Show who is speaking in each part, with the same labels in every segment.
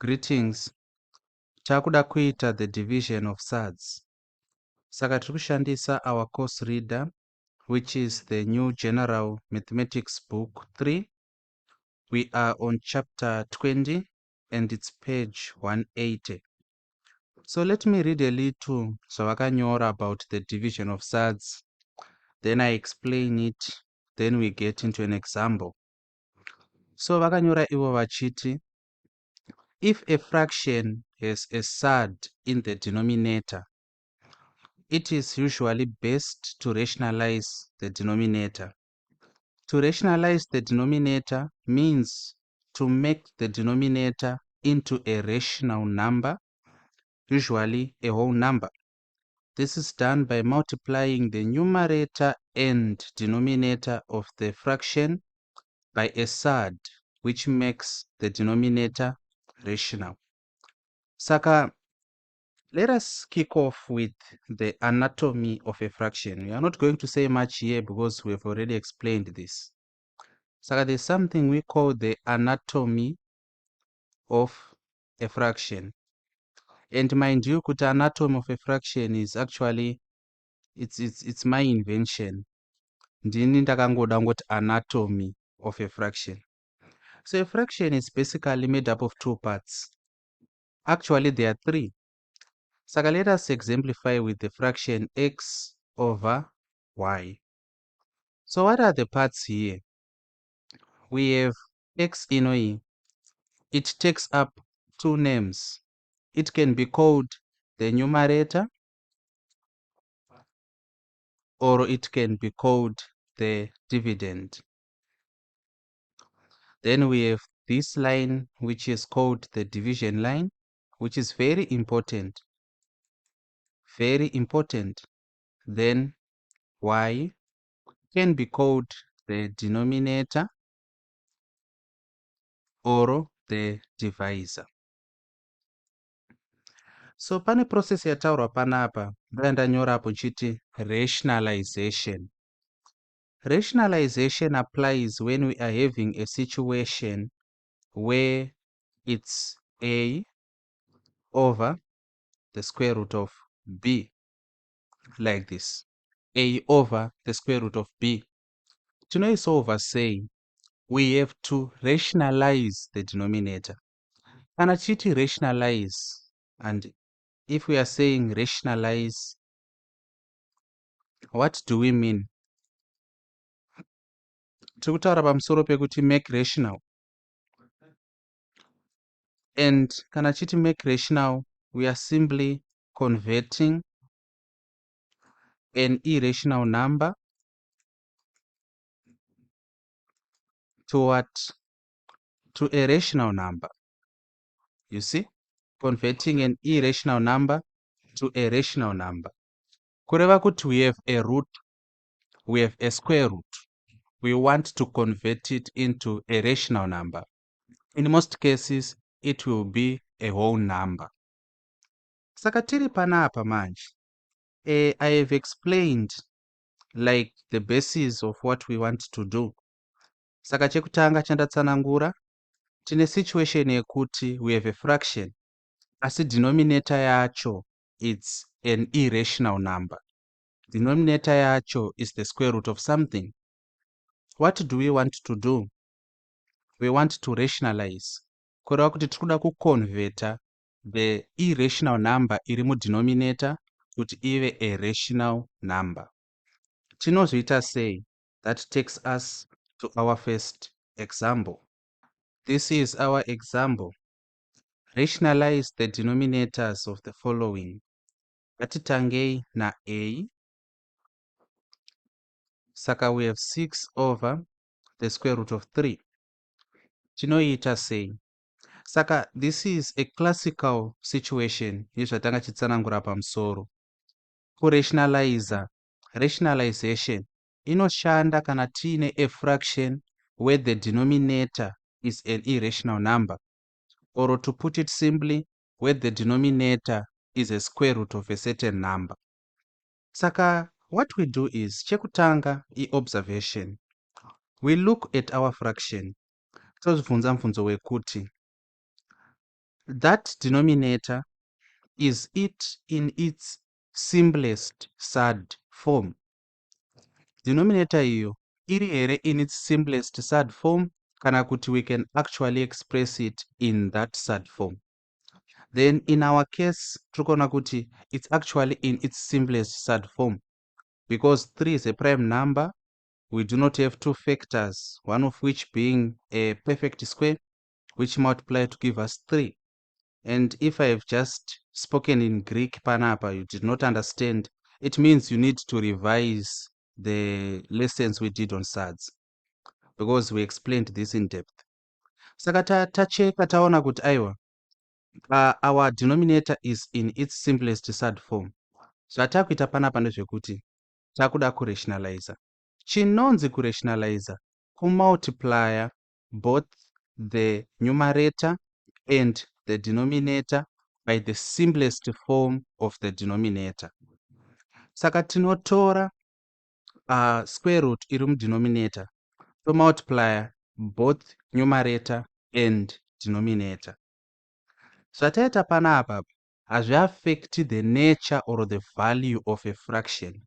Speaker 1: Greetings. Takuda kuita the division of surds. Saka tiri kushandisa our course reader, which is the New General Mathematics Book 3. We are on chapter 20 and it's page 180. So let me read a little zvavakanyora about the division of surds. Then I explain it. Then we get into an example. So vakanyora ivo vachiti, if a fraction has a surd in the denominator, it is usually best to rationalize the denominator. To rationalize the denominator means to make the denominator into a rational number, usually a whole number. This is done by multiplying the numerator and denominator of the fraction by a surd, which makes the denominator rational. Saka, let us kick off with the anatomy of a fraction. We are not going to say much here because we have already explained this. So there's something we call the anatomy of a fraction. And mind you, the anatomy of a fraction is actually, it's my invention. Ndini ndakangoda ngoti anatomy of a fraction. So a fraction is basically made up of two parts. Actually, there are three. So let us exemplify with the fraction x over y. So what are the parts here? We have x in it takes up two names. It can be called the numerator or it can be called the dividend. Then we have this line which is called the division line, which is very important. Very important. Then y can be called the denominator or the divisor. So pane process yataurwa panapa ndandanyora apo chiti rationalization. Rationalization applies when we are having a situation where it's a over the square root of b, like this. A over the square root of b. Tinoisolva saying we have to rationalize the denominator. Kana chiti rationalize, and if we are saying rationalize, what do we mean? Tikutaura pamusoro pekuti make rational. And kana chiti make rational, we are simply converting an irrational number to what? To a rational number. You see? Converting an irrational number to a rational number. Kureva kuti we have a root, we have a square root. We want to convert it into a rational number. In most cases, it will be a whole number. Saka tiri panapa manje. I have explained like the basis of what we want to do. Saka chekutanga chandatsanangura, tine situation yekuti we have a fraction. Asi denominator yacho, it's an irrational number. Denominator yacho is the square root of something. What do we want to do? We want to rationalize. Kureva kuti tikuda kuconverta the irrational number iri mudenominator kuti ive a rational number. Tinozviita sei? That takes us to our first example. This is our example. Rationalize the denominators of the following. Ngatitangei na a. Saka we have 6 over the square root of 3. Tinoita sei? Saka this is a classical situation yezvatanga chitsanangura pamusoro. Kurationalize, rationalization inoshanda kana tiine a fraction where the denominator is an irrational number, or to put it simply, where the denominator is a square root of a certain number. Saka what we do is chekutanga observation. We look at our fraction. Tozvunza mvunzo wekuti that denominator is it in its simplest surd form. Denominator iyo iri here in its simplest surd form, kana kuti we can actually express it in that surd form. Then in our case tiri kuti it's actually in its simplest surd form, because 3 is a prime number. We do not have two factors, one of which being a perfect square, which multiply to give us 3. And if I have just spoken in Greek panapa, you did not understand, it means you need to revise the lessons we did on surds, because we explained this in depth. Saka tacheka taona kuti aiwa, our denominator is in its simplest surd form. Zvatakuita panapa ndezvekuti takuda kurationalize. Chinonzi kurationalize kumultiply both the numerator and the denominator by the simplest form of the denominator. Saka tinotora square root iri mudenominator to multiply both numerator and denominator. Zvataita panapa hazviaffect the nature or the value of a fraction.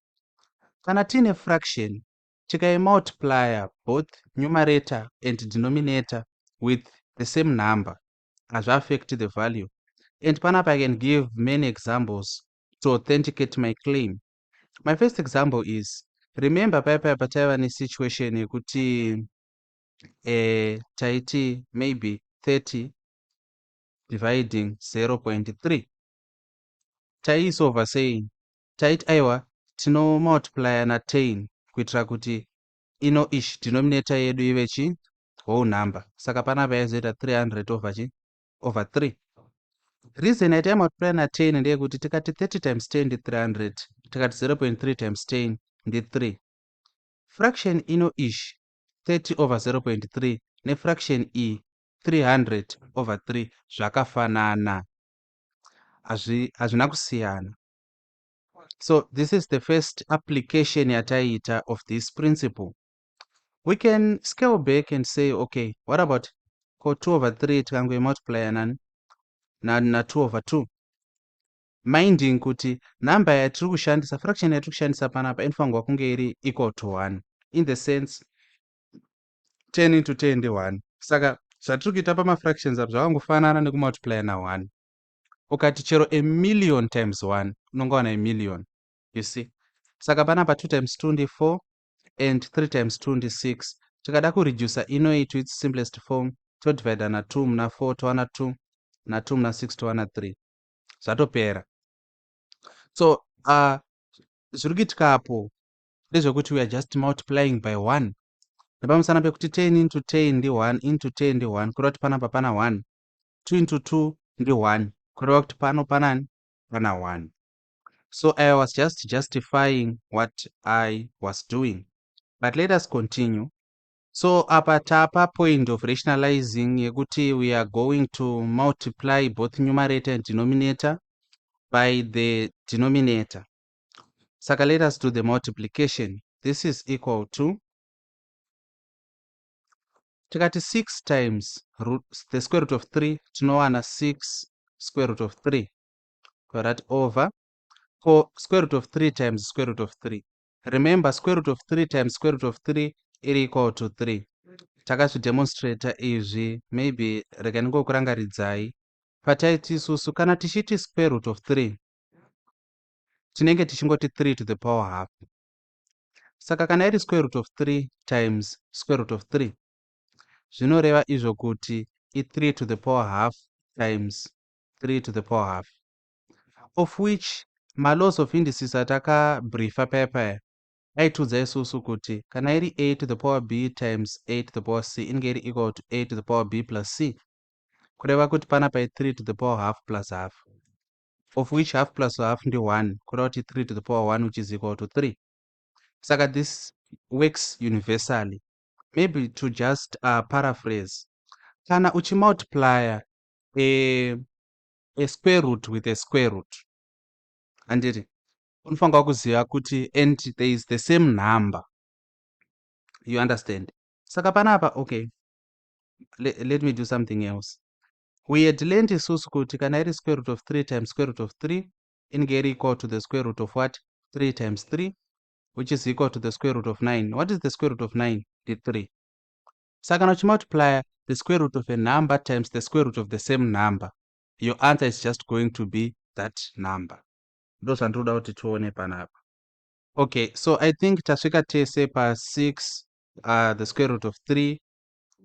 Speaker 1: Kana tine fraction tikai multiply both numerator and denominator with the same number, hazviaffect the value. And panapa I can give many examples to authenticate my claim. My first example is, remember paipa pataiva nesituation yekuti taiti maybe 30 dividing 0.3. Taisolva saying taiti aiwa tino multiply na 10 kuitira kuti ino ish denominator yedu ive chi whole number. Saka panapa yaizoita 300 over 3. Reason yaita multiply na 10 ndeyekuti tikati 30 times 10 ndi 300, tikati 0.3 times 10 ndi 3. Fraction ino ish 30 over 0.3 ne fraction e 300 over 3 zvakafanana, hazvina kusiyana. So this is the first application yataita of this principle. We can scale back and say, okay, what about 2 over 3 tikango multiply na 2 over 2? Minding kuti number yatiri kushandisa, fraction yatiri kushandisa panapa inofanirwa kunge iri equal to 1. In the sense 10 into 10 ndi 1. Saka zvatiri kuita pamafractions apo zvakangofanana nekumultiply na 1. Ukati chero a million times 1 unongowana a million, you see. Saka panapa 2 times 2 ndi 4 and 3 times 2 ndi 6. Tikada kureduce ino to its simplest form, todivide na 2 muna 4 towana 2, na 2 muna 6 towana 3. Zvatopera. So zviri kuitika apo ndezvekuti we are just multiplying by 1. Nepamusana pekuti 10 into 10 ndi 1 into 10 ndi 1, kureva kuti panapa pana 1. 2 into 2 ndi 1, kureva kuti pano panani pana 1. So I was just justifying what I was doing. But let us continue. So apa tapa point of rationalizing yekuti we are going to multiply both numerator and denominator by the denominator. Saka let us do the multiplication. This is equal to, tikati 6 times the square root of 3, tinowana 6 square root of 3. That over square root of 3 times square root of 3. Remember, square root of 3 times square root of 3 is equal to 3. Takazvidemonstrata izvi, maybe rega ndingokurangaridzai. Pataiti isusu kana tichiti square root of 3, tinenge tichingoti 3 to the power half. Saka kana iri square root of 3 times square root of 3, zvinoreva izvo kuti i 3 to the power half times 3 to the power half, of which ma-laws of indices atakabriefa paya aitudza isusu kuti kana iri a to the power b times a to the power c inenge iri equal to a to the power b plus c, kureva kuti panapa i 3 to the power half plus half, of which half plus half ndi 1, kureva kuti 3 to the power 1, which is equal to 3. Saka this works universally. Maybe to just paraphrase, kana uchimultiply a square root with a square root, anditi unofanirwa kuziva kuti and there is the same number, you understand. Saka panapa, okay, let me do something else. We had learned isusu kuti kana iri square root of 3 times square root of 3 inge iri equal to the square root of what? 3 times 3, which is equal to the square root of 9. What is the square root of 9? The 3. So kana uchimultiply the square root of a number times the square root of the same number, your answer is just going to be that number. Ndozvandoda kuti tione panapa. Okay, so I think tasvika tese pa 6 the square root of 3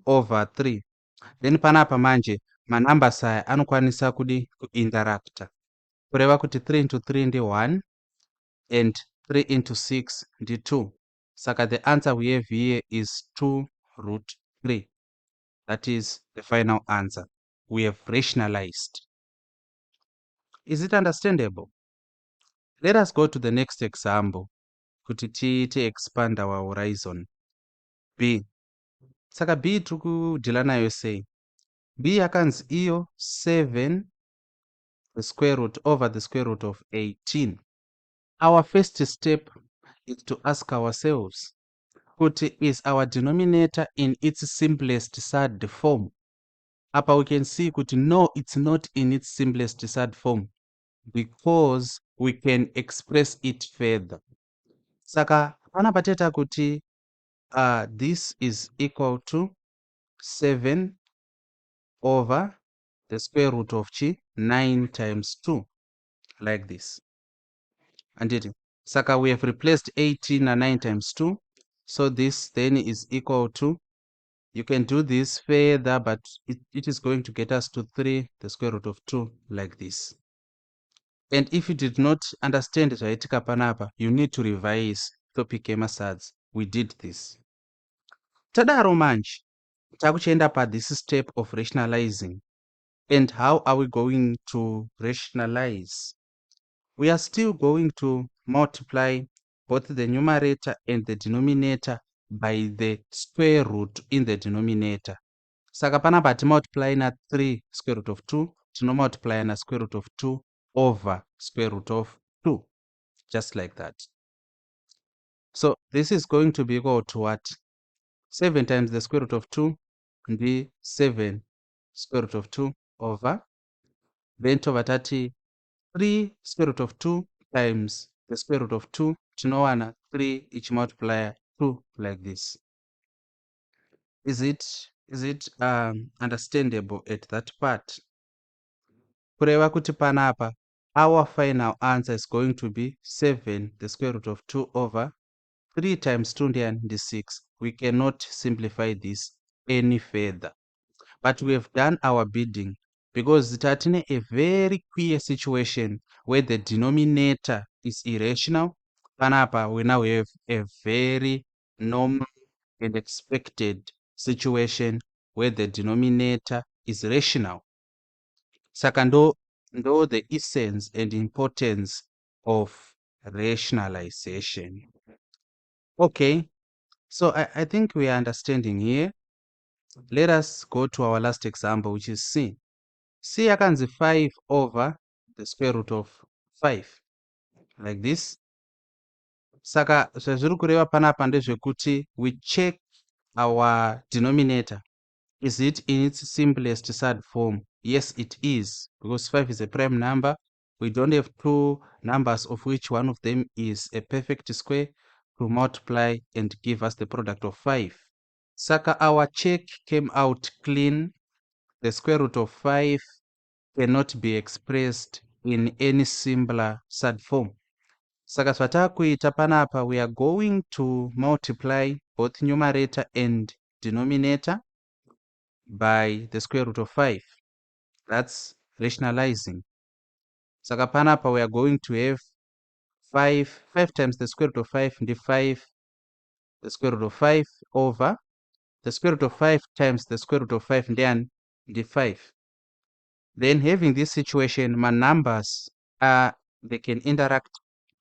Speaker 1: over 3. Then panapa manje manumbers aya anokwanisa kuinteracta. Kureva kuti 3 into 3 ndi 1 and 3 into 6 ndi 2. Saka the answer we have here is 2 root 3. That is the final answer. We have rationalized. Is it understandable? Let us go to the next example. Kuti tiite expand our horizon. B. Saka B tikudhila nayo sei? B yakanzi iyo 7 the square root over the square root of 18. Our first step is to ask ourselves, kuti is our denominator in its simplest surd form? Apa we can see kuti no, it's not in its simplest surd form, because we can express it further. Saka panapa teta kuti this is equal to 7 over the square root of 9 times 2, like this. And it, saka we have replaced 18 and 9 times 2, so this then is equal to, you can do this further, but it is going to get us to 3 the square root of 2, like this. And if you did not understand zvaitika panapa, you need to revise topic yemasads. We did this. Tadaro manje takuchienda pa this step of rationalizing. And how are we going to rationalize? We are still going to multiply both the numerator and the denominator by the square root in the denominator. Saka panapa multiply na 3 square root of 2, multiply na square root of 2 over square root of 2, just like that. So this is going to be equal to what? 7 times the square root of 2 ndi 7 square root of 2 over, then over 30, 3 square root of 2 times the square root of 2, tinowana 3 each multiplier 2, like this. Is it understandable at that part? Kureva kuti panapa our final answer is going to be 7 the square root of 2 over 3 times 2 ndi 6. We cannot simplify this any further, but we have done our bidding, because tatine a very clear situation where the denominator is irrational. Panapa we now have a very normal and expected situation where the denominator is rational. Saka ndo the essence and importance of rationalization. Okay, so I think we are understanding here. Let us go to our last example, which is C. C yakanzi 5 over the square root of 5, like this. Saka zvazviri kureva panapa ndezvekuti we check our denominator. Is it in its simplest surd form? Yes, it is, because 5 is a prime number. We don't have two numbers of which one of them is a perfect square to multiply and give us the product of 5. Saka our check came out clean. The square root of 5 cannot be expressed in any simpler surd form. Saka zvatakuita panapa, we are going to multiply both numerator and denominator by the square root of 5. That's rationalizing. Saka panapa we are going to have 5 times the square root of 5 and 5 the square root of 5 over the square root of 5 times the square root of 5 and then the 5. Then having this situation, my numbers they can interact.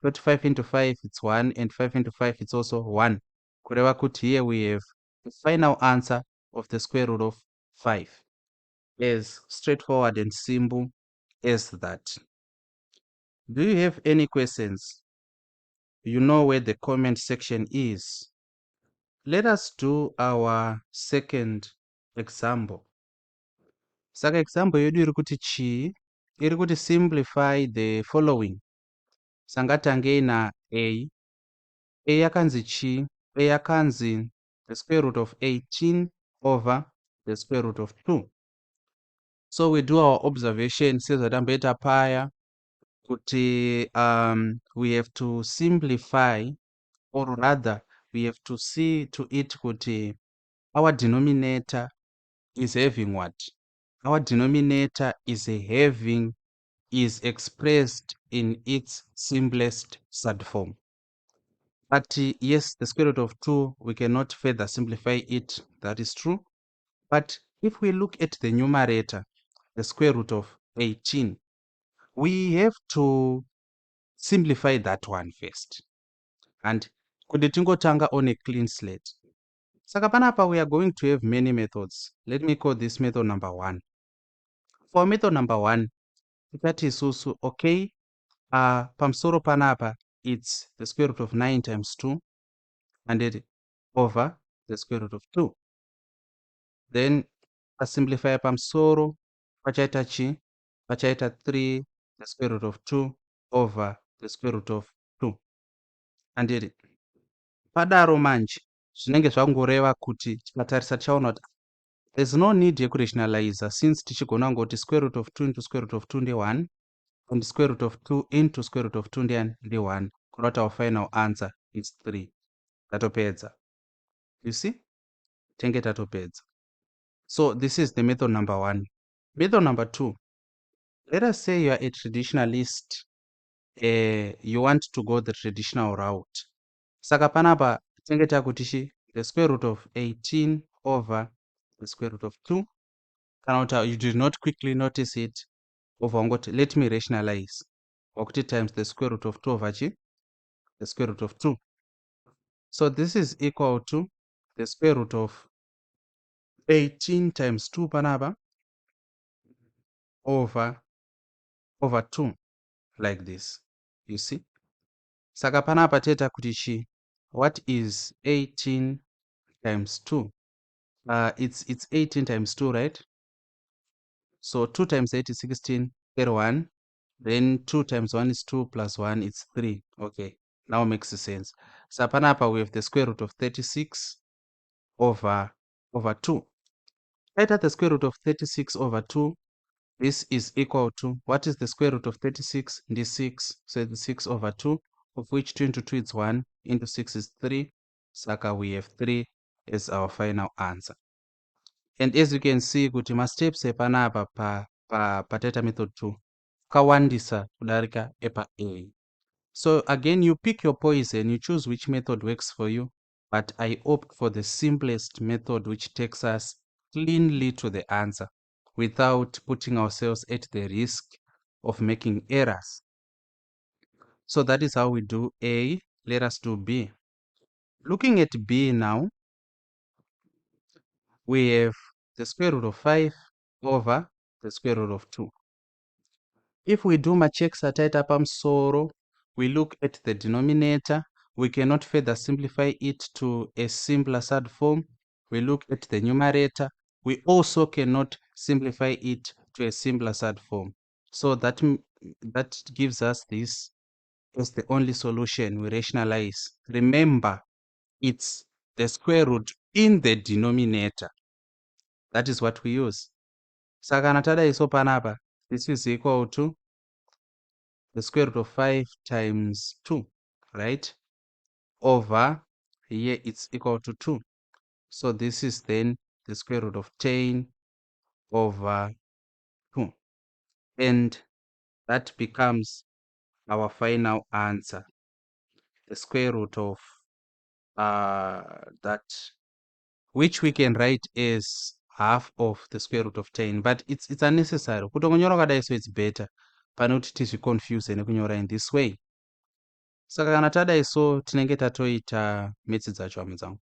Speaker 1: 25 into 5 it's 1, and 5 into 5 it's also 1. Kureva kuti here we have the final answer of the square root of 5. As straightforward and simple as that. Do you have any questions? You know where the comment section is. Let us do our second example. Saka example yedu iri kuti chii? Iri kuti simplify the following. Sangatange na a. A yakanzi chii? A yakanzi the square root of 18 over the square root of 2. So we do our observation sezvatamboita paya kuti we have to simplify, or rather we have to see to it kuti our denominator is having what? Our denominator is expressed in its simplest surd form. But yes, the square root of 2, we cannot further simplify it. That is true. But if we look at the numerator, the square root of 18, we have to simplify that one first. And kuti tingotanga on a clean slate. Saka panapa we are going to have many methods. Let me call this method number 1. For method number 1, that is also okay. Pamsoro panapa, it's the square root of 9 times 2 and it over the square root of 2. Then simplify pamsoro pachaita chi? Pachaita 3 the square root of 2 over the square root of 2. And it padaro manje zvinenge zvangoreva kuti tikatarisa tichaona kuti there's no need yekurationalize since tichigona ngoti square root of 2 into square root of 2 nde1 and square root of 2 into square root of 2 nde1 kureva kuti our final answer is 3. Tatopedza. You see? Tenge tatopedza. So this is the method number 1. Method number 2. Let us say you are a traditionalist. You want to go the traditional route. Saka panapa tenge takuti the square root of 18 over the square root of 2. Kana you did not quickly notice it. Over let me rationalize. Wakuti times the square root of 2 over chi? The square root of 2. So this is equal to the square root of 18 times 2 panapa over 2, like this. You see? Saka panapa teta kuti chi? What is 18 times 2? It's 18 times 2, right? So 2 times 8 is 16, 31. Then 2 times 1 is 2 plus 1 is 3. Okay, now makes sense. So panapa we have the square root of 36 over 2. Right at the square root of 36 over 2, this is equal to, what is the square root of 36? This 6, so it's 6 over 2, of which 2 into 2 is 1, into 6 is 3. Saka we have 3 as our final answer. And as you can see, kuti ma steps epanapa pa teta method 2 kawandisa kudarika epa A. So again, you pick your poison, you choose which method works for you, but I opt for the simplest method which takes us cleanly to the answer without putting ourselves at the risk of making errors. So that is how we do A. Let us do B. Looking at B now, we have the square root of 5 over the square root of 2. If we do macheksa taita pamsoro, we look at the denominator. We cannot further simplify it to a simpler surd form. We look at the numerator. We also cannot simplify it to a simpler surd form. So that gives us this as the only solution. We rationalize. Remember, it's the square root in the denominator. That is what we use. Saka natadaiso panapa, this is equal to the square root of 5 times 2, right? Over here it's equal to 2. So this is then the square root of 10 over 2. And that becomes our final answer. The square root of that, which we can write as half of the square root of 10, but it's unnecessary. Kutongonyora kadai, so it's better. Panoti tizviconfuse nekunyora in this way. Saka kana tadaiso tinenge tatoita metsi dzacho hama dzangu.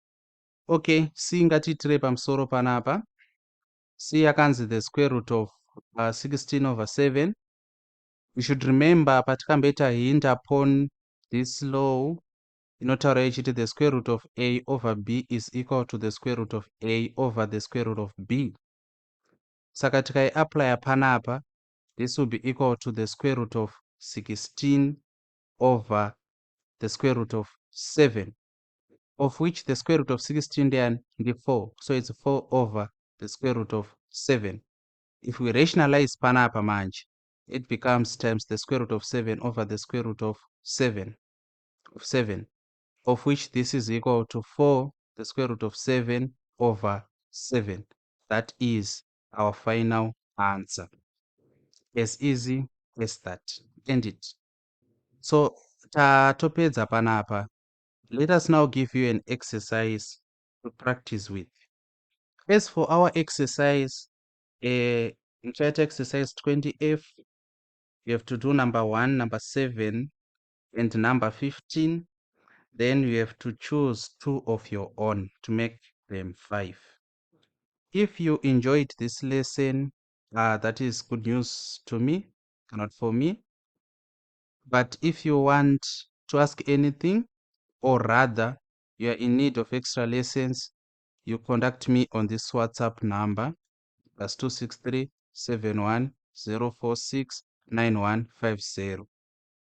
Speaker 1: Okay, C ngatiitire pamusoro panapa. C yakanzi the square root of 16 over 7. We should remember patikamboita hint upon this law inotaura ichiti the square root of A over B is equal to the square root of A over the square root of B. Saka tikai-apply panapa, this will be equal to the square root of 16 over the square root of 7, of which the square root of 16 then the 4. So it's 4 over the square root of 7. If we rationalize panapa manje, it becomes times the square root of 7 over the square root of 7, of which this is equal to 4 the square root of 7 over 7. That is our final answer. As easy as that. End it. So tatopedza panapa. Let us now give you an exercise to practice with. As for our exercise, in chat exercise 20F, you have to do number 1, number 7, and number 15. Then you have to choose 2 of your own to make them 5. If you enjoyed this lesson, that is good news to me, not for me. But if you want to ask anything, or rather you are in need of extra lessons, you contact me on this WhatsApp number, +263 71 046 9150.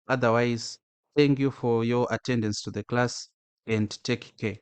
Speaker 1: Otherwise, thank you for your attendance to the class and take care.